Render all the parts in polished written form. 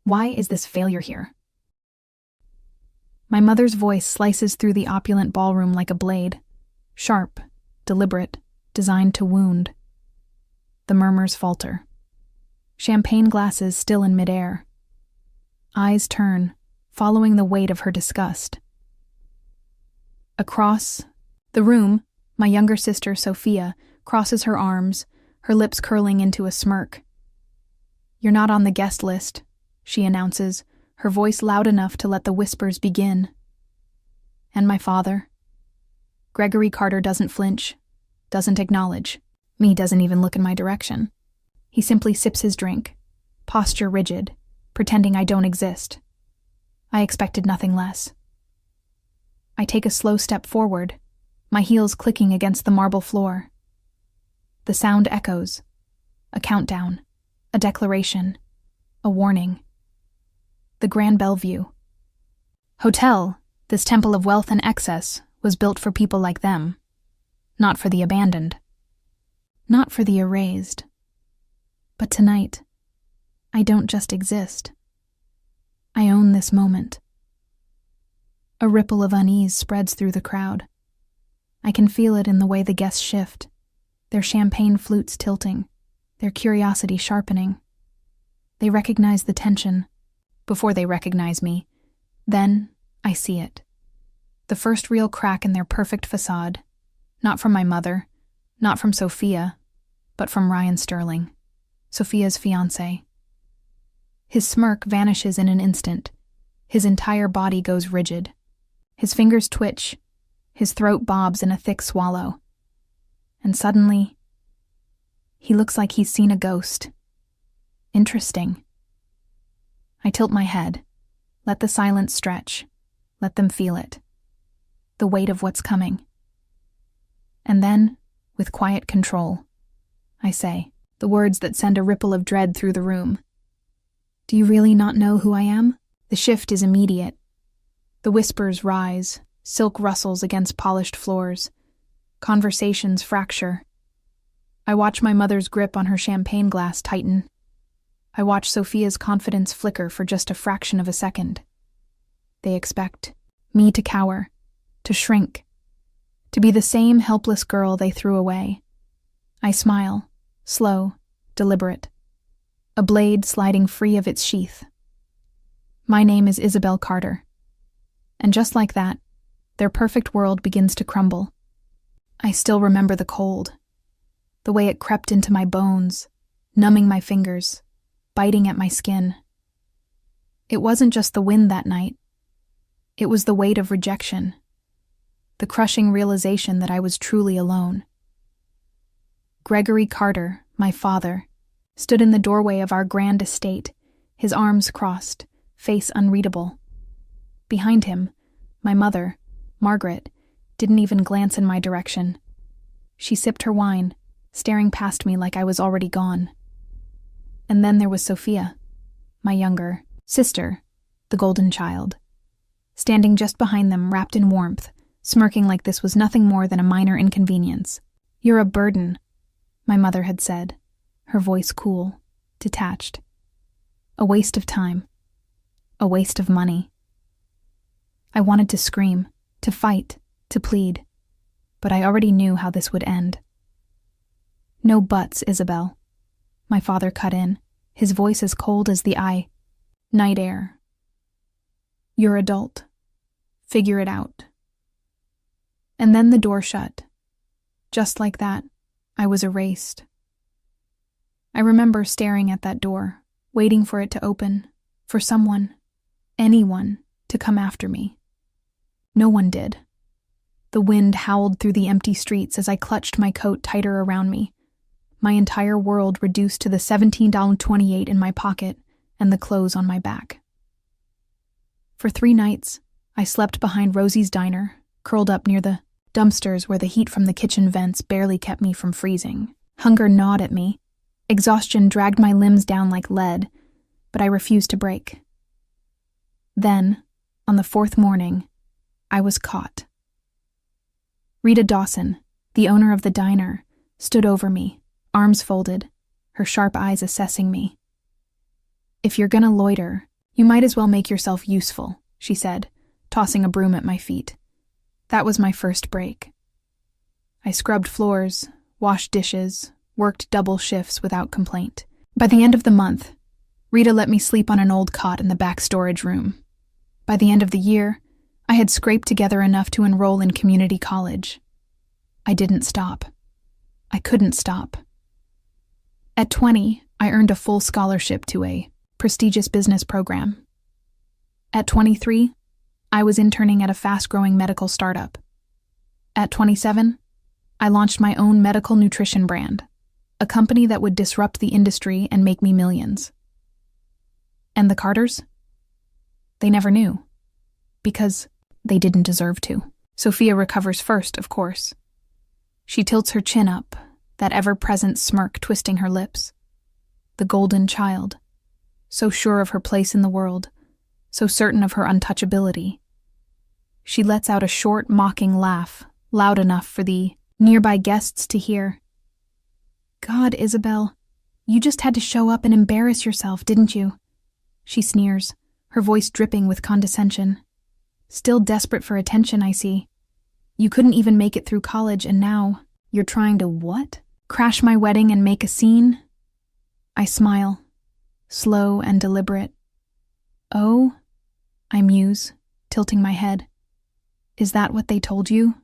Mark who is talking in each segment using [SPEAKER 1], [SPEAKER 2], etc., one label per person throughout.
[SPEAKER 1] Why is this failure here? My mother's voice slices through the opulent ballroom like a blade, sharp, deliberate, designed to wound. The murmurs falter. Champagne glasses still in midair. Eyes turn, following the weight of her disgust. Across the room, my younger sister, Sophia, crosses her arms, her lips curling into a smirk. "You're not on the guest list," she announces, her voice loud enough to let the whispers begin. And my father? Gregory Carter doesn't flinch, doesn't acknowledge. Me doesn't even look in my direction. He simply sips his drink, posture rigid, pretending I don't exist. I expected nothing less. I take a slow step forward, my heels clicking against the marble floor. The sound echoes. A countdown, a declaration, a warning. The Grand Bellevue Hotel, this temple of wealth and excess, was built for people like them. Not for the abandoned. Not for the erased. But tonight, I don't just exist. I own this moment. A ripple of unease spreads through the crowd. I can feel it in the way the guests shift, their champagne flutes tilting, their curiosity sharpening. They recognize the tension before they recognize me. Then I see it. The first real crack in their perfect facade, not from my mother, not from Sophia, but from Ryan Sterling, Sophia's fiancé. His smirk vanishes in an instant. His entire body goes rigid. His fingers twitch. His throat bobs in a thick swallow. And suddenly, he looks like he's seen a ghost. Interesting. I tilt my head. Let the silence stretch. Let them feel it. The weight of what's coming. And then, with quiet control, I say, the words that send a ripple of dread through the room. "Do you really not know who I am?" The shift is immediate. The whispers rise, silk rustles against polished floors. Conversations fracture. I watch my mother's grip on her champagne glass tighten. I watch Sophia's confidence flicker for just a fraction of a second. They expect me to cower, to shrink, to be the same helpless girl they threw away. I smile, slow, deliberate, a blade sliding free of its sheath. My name is Isabel Carter. And just like that, their perfect world begins to crumble. I still remember the cold, the way it crept into my bones, numbing my fingers, biting at my skin. It wasn't just the wind that night. It was the weight of rejection, the crushing realization that I was truly alone. Gregory Carter, my father, stood in the doorway of our grand estate, his arms crossed, face unreadable. Behind him, my mother, Margaret, didn't even glance in my direction. She sipped her wine, staring past me like I was already gone. And then there was Sophia, my younger sister, the golden child, standing just behind them, wrapped in warmth, smirking like this was nothing more than a minor inconvenience. "You're a burden," my mother had said, her voice cool, detached. "A waste of time. A waste of money." I wanted to scream, to fight, to plead, but I already knew how this would end. "No buts, Isabel," my father cut in, his voice as cold as the night air. "You're adult. Figure it out." And then the door shut. Just like that, I was erased. I remember staring at that door, waiting for it to open, for someone, anyone, to come after me. No one did. The wind howled through the empty streets as I clutched my coat tighter around me, my entire world reduced to the $17.28 in my pocket and the clothes on my back. For 3 nights, I slept behind Rosie's diner, curled up near the dumpsters where the heat from the kitchen vents barely kept me from freezing. Hunger gnawed at me. Exhaustion dragged my limbs down like lead, but I refused to break. Then, on the 4th morning, I was caught. Rita Dawson, the owner of the diner, stood over me, arms folded, her sharp eyes assessing me. "If you're gonna loiter, You might as well make yourself useful, she said, tossing a broom at my feet. That was my first break. I scrubbed floors, washed dishes, worked double shifts without complaint. By the end of the month, Rita let me sleep on an old cot in the back storage room. By the end of the year, I had scraped together enough to enroll in community college. I didn't stop. I couldn't stop. At 20, I earned a full scholarship to a prestigious business program. At 23, I was interning at a fast-growing medical startup. At 27, I launched my own medical nutrition brand, a company that would disrupt the industry and make me millions. And the Carters? They never knew. Because they didn't deserve to. Sophia recovers first, of course. She tilts her chin up, that ever-present smirk twisting her lips. The golden child, so sure of her place in the world, so certain of her untouchability. She lets out a short, mocking laugh, loud enough for the nearby guests to hear. God, Isabel, you just had to show up and embarrass yourself, didn't you? She sneers, her voice dripping with condescension. Still desperate for attention, I see. You couldn't even make it through college, and now you're trying to what? Crash my wedding and make a scene? I smile, slow and deliberate. Oh, I muse, tilting my head. Is that what they told you?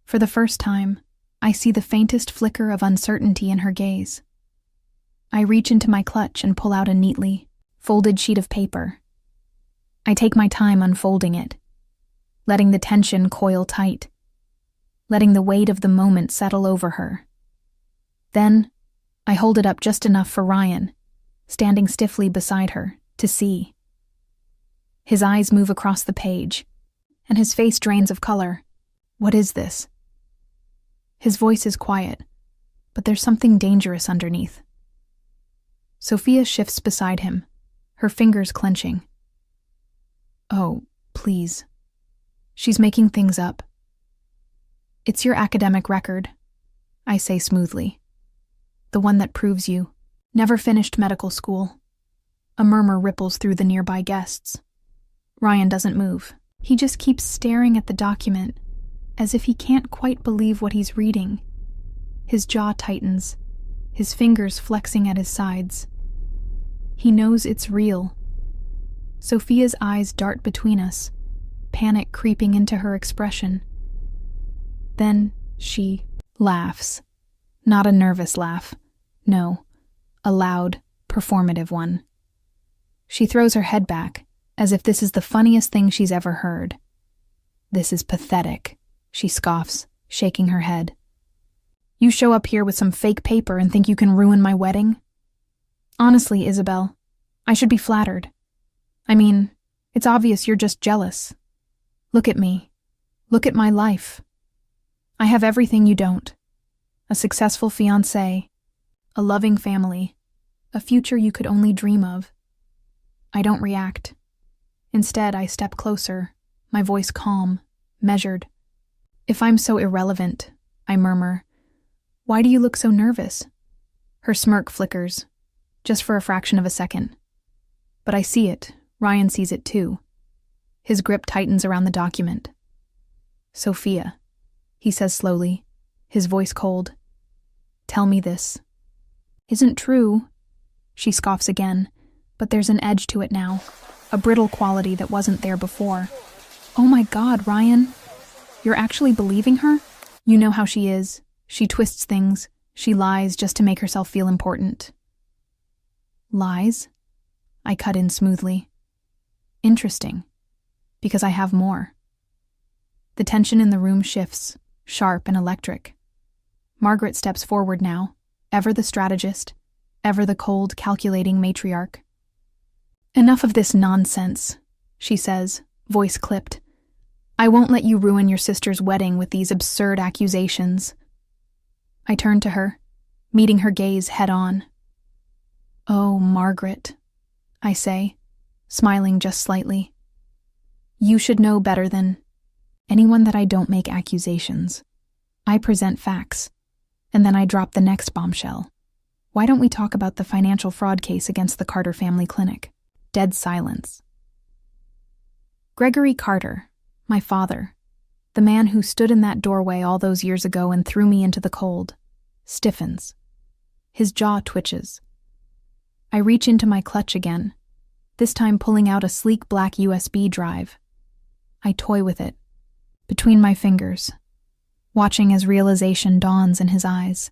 [SPEAKER 1] For the first time, I see the faintest flicker of uncertainty in her gaze. I reach into my clutch and pull out a neatly folded sheet of paper. I take my time unfolding it, letting the tension coil tight, letting the weight of the moment settle over her. Then, I hold it up just enough for Ryan, standing stiffly beside her, to see. His eyes move across the page, and his face drains of color. What is this? His voice is quiet, but there's something dangerous underneath. Sophia shifts beside him, her fingers clenching. Oh, please. She's making things up. It's your academic record, I say smoothly. The one that proves you never finished medical school. A murmur ripples through the nearby guests. Ryan doesn't move. He just keeps staring at the document, as if he can't quite believe what he's reading. His jaw tightens, his fingers flexing at his sides. He knows it's real. Sophia's eyes dart between us, panic creeping into her expression. Then she laughs. Not a nervous laugh. No, a loud, performative one. She throws her head back, as if this is the funniest thing she's ever heard. This is pathetic, she scoffs, shaking her head. You show up here with some fake paper and think you can ruin my wedding? Honestly, Isabel, I should be flattered. I mean, it's obvious you're just jealous. Look at me. Look at my life. I have everything you don't. A successful fiancé, a loving family, a future you could only dream of. I don't react. Instead, I step closer, my voice calm, measured. If I'm so irrelevant, I murmur, why do you look so nervous? Her smirk flickers, just for a fraction of a second. But I see it. Ryan sees it too. His grip tightens around the document. Sophia, he says slowly, his voice cold. Tell me this. Isn't true. She scoffs again, but there's an edge to it now, a brittle quality that wasn't there before. Oh my God, Ryan. You're actually believing her? You know how she is. She twists things. She lies just to make herself feel important. Lies? I cut in smoothly. Interesting, because I have more. The tension in the room shifts, sharp and electric. Margaret steps forward now, ever the strategist, ever the cold, calculating matriarch. Enough of this nonsense, she says, voice clipped. I won't let you ruin your sister's wedding with these absurd accusations. I turn to her, meeting her gaze head on. Oh, Margaret, I say, smiling just slightly. You should know better than anyone that I don't make accusations. I present facts, and then I drop the next bombshell. Why don't we talk about the financial fraud case against the Carter Family Clinic? Dead silence. Gregory Carter, my father, the man who stood in that doorway all those years ago and threw me into the cold, stiffens. His jaw twitches. I reach into my clutch again, this time pulling out a sleek black USB drive. I toy with it, between my fingers, watching as realization dawns in his eyes.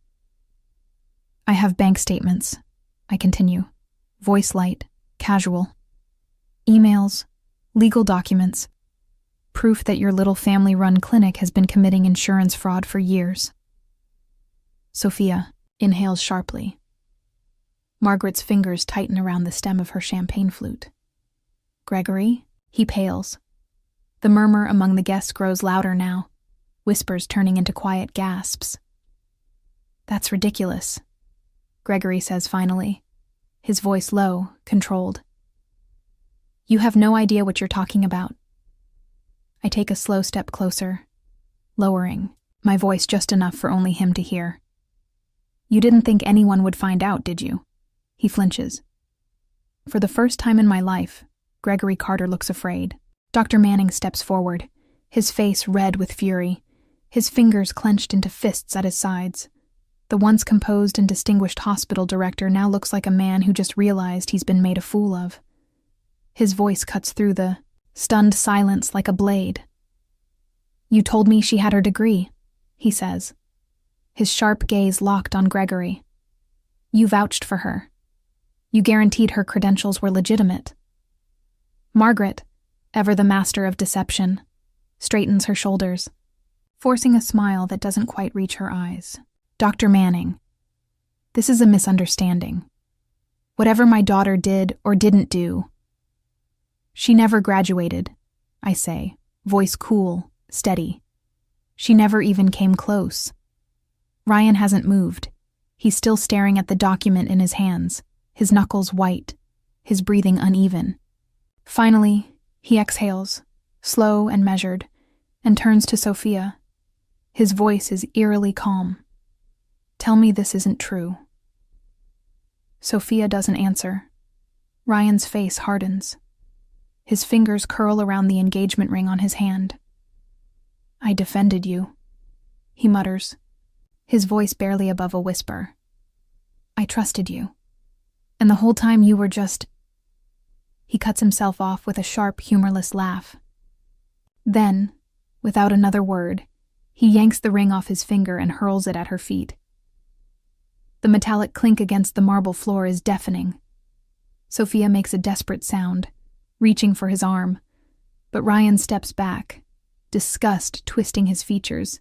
[SPEAKER 1] I have bank statements, I continue, voice light, casual. Emails, legal documents, proof that your little family-run clinic has been committing insurance fraud for years. Sophia inhales sharply. Margaret's fingers tighten around the stem of her champagne flute. Gregory, he pales. The murmur among the guests grows louder now, whispers turning into quiet gasps. That's ridiculous, Gregory says finally, his voice low, controlled. You have no idea what you're talking about. I take a slow step closer, lowering, my voice just enough for only him to hear. You didn't think anyone would find out, did you? He flinches. For the first time in my life, Gregory Carter looks afraid. Dr. Manning steps forward, his face red with fury, his fingers clenched into fists at his sides. The once composed and distinguished hospital director now looks like a man who just realized he's been made a fool of. His voice cuts through the stunned silence like a blade. You told me she had her degree, he says, his sharp gaze locked on Gregory. You vouched for her. You guaranteed her credentials were legitimate. Margaret, ever the master of deception, straightens her shoulders, forcing a smile that doesn't quite reach her eyes. Dr. Manning, this is a misunderstanding. Whatever my daughter did or didn't do, she never graduated, I say, voice cool, steady. She never even came close. Ryan hasn't moved. He's still staring at the document in his hands, his knuckles white, his breathing uneven. Finally, he exhales, slow and measured, and turns to Sophia. His voice is eerily calm. Tell me this isn't true. Sophia doesn't answer. Ryan's face hardens. His fingers curl around the engagement ring on his hand. I defended you, he mutters, his voice barely above a whisper. I trusted you. And the whole time you were just... He cuts himself off with a sharp, humorless laugh. Then, without another word, he yanks the ring off his finger and hurls it at her feet. The metallic clink against the marble floor is deafening. Sophia makes a desperate sound, reaching for his arm, but Ryan steps back, disgust twisting his features.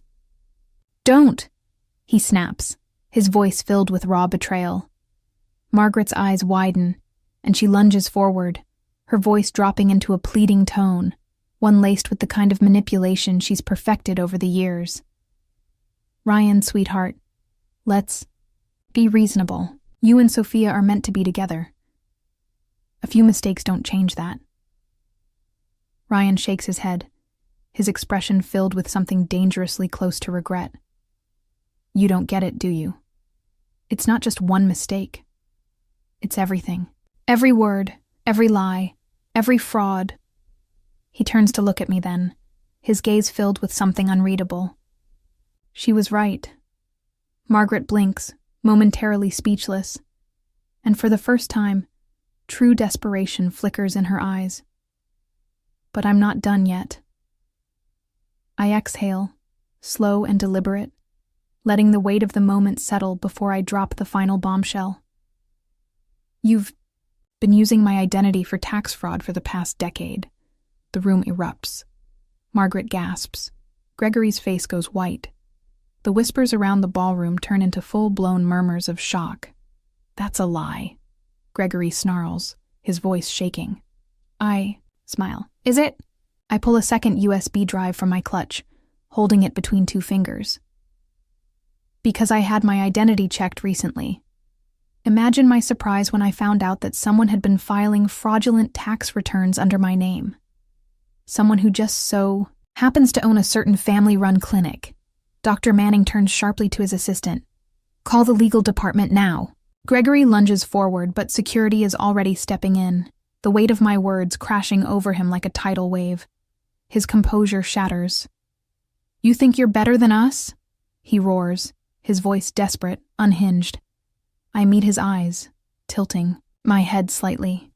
[SPEAKER 1] Don't! He snaps, his voice filled with raw betrayal. Margaret's eyes widen, and she lunges forward, her voice dropping into a pleading tone, one laced with the kind of manipulation she's perfected over the years. Ryan, sweetheart, let's be reasonable. You and Sophia are meant to be together. A few mistakes don't change that. Ryan shakes his head, his expression filled with something dangerously close to regret. You don't get it, do you? It's not just one mistake. It's everything. Every word, every lie, every fraud. He turns to look at me then, his gaze filled with something unreadable. She was right. Margaret blinks, momentarily speechless, and for the first time, true desperation flickers in her eyes. But I'm not done yet. I exhale, slow and deliberate, letting the weight of the moment settle before I drop the final bombshell. You've been using my identity for tax fraud for the past decade. The room erupts. Margaret gasps. Gregory's face goes white. The whispers around the ballroom turn into full-blown murmurs of shock. That's a lie. Gregory snarls, his voice shaking. I smile. Is it? I pull a second USB drive from my clutch, holding it between two fingers. Because I had my identity checked recently. Imagine my surprise when I found out that someone had been filing fraudulent tax returns under my name. Someone who just so happens to own a certain family-run clinic. Dr. Manning turns sharply to his assistant. Call the legal department now. Gregory lunges forward, but security is already stepping in, the weight of my words crashing over him like a tidal wave. His composure shatters. "You think you're better than us?" he roars, his voice desperate, unhinged. I meet his eyes, tilting, my head slightly.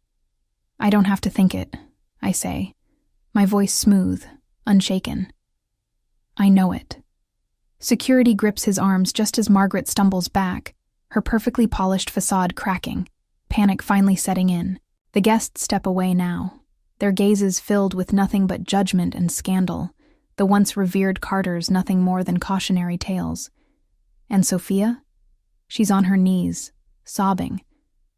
[SPEAKER 1] "I don't have to think it," I say, my voice smooth, unshaken. "I know it." Security grips his arms just as Margaret stumbles back, her perfectly polished facade cracking, panic finally setting in. The guests step away now, their gazes filled with nothing but judgment and scandal, the once revered Carters nothing more than cautionary tales. And Sophia? She's on her knees, sobbing,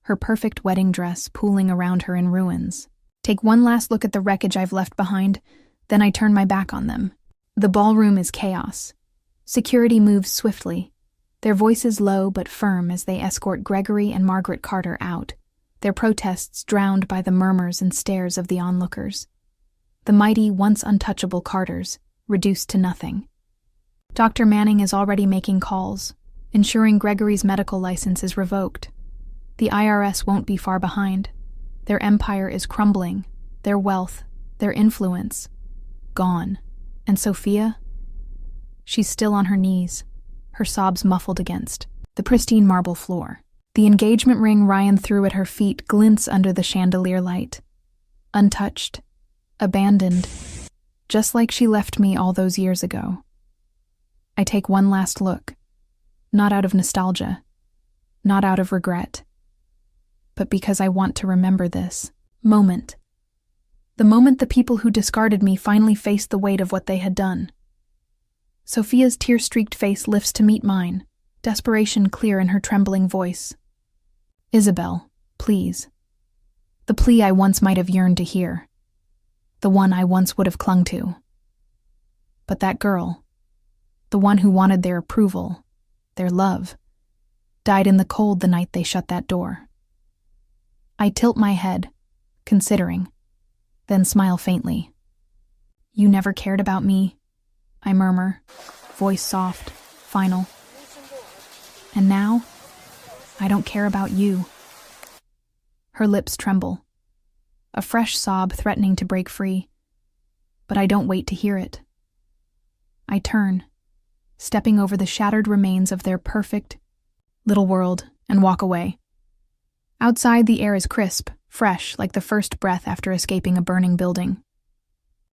[SPEAKER 1] her perfect wedding dress pooling around her in ruins. Take one last look at the wreckage I've left behind, then I turn my back on them. The ballroom is chaos. Security moves swiftly, their voices low but firm as they escort Gregory and Margaret Carter out, their protests drowned by the murmurs and stares of the onlookers. The mighty, once untouchable Carters, reduced to nothing. Dr. Manning is already making calls, ensuring Gregory's medical license is revoked. The IRS won't be far behind. Their empire is crumbling, their wealth, their influence, gone. And Sophia? She's still on her knees, her sobs muffled against the pristine marble floor. The engagement ring Ryan threw at her feet glints under the chandelier light. Untouched, abandoned, just like she left me all those years ago. I take one last look, not out of nostalgia, not out of regret, but because I want to remember this moment. The moment the people who discarded me finally faced the weight of what they had done. Sophia's tear-streaked face lifts to meet mine, desperation clear in her trembling voice. "Isabel, please." The plea I once might have yearned to hear. The one I once would have clung to. But that girl, the one who wanted their approval, their love, died in the cold the night they shut that door. I tilt my head, considering, then smile faintly. "You never cared about me," I murmur, voice soft, final. "And now, I don't care about you." Her lips tremble, a fresh sob threatening to break free, but I don't wait to hear it. I turn, stepping over the shattered remains of their perfect little world, and walk away. Outside, the air is crisp, fresh, like the first breath after escaping a burning building.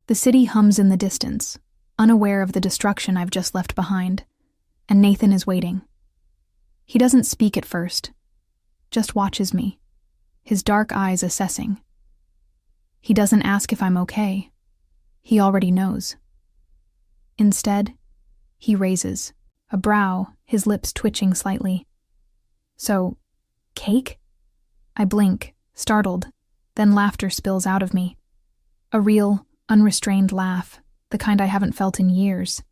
[SPEAKER 1] The city hums in the distance, unaware of the destruction I've just left behind, and Nathan is waiting. He doesn't speak at first, just watches me, his dark eyes assessing. He doesn't ask if I'm okay. He already knows. Instead, he raises, a brow, his lips twitching slightly. "So, cake?" I blink, startled, then laughter spills out of me. A real, unrestrained laugh, the kind I haven't felt in years.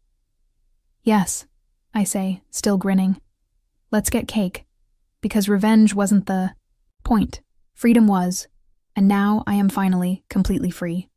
[SPEAKER 1] "Yes," I say, still grinning. "Let's get cake, because revenge wasn't the point. Freedom was, and now I am finally completely free."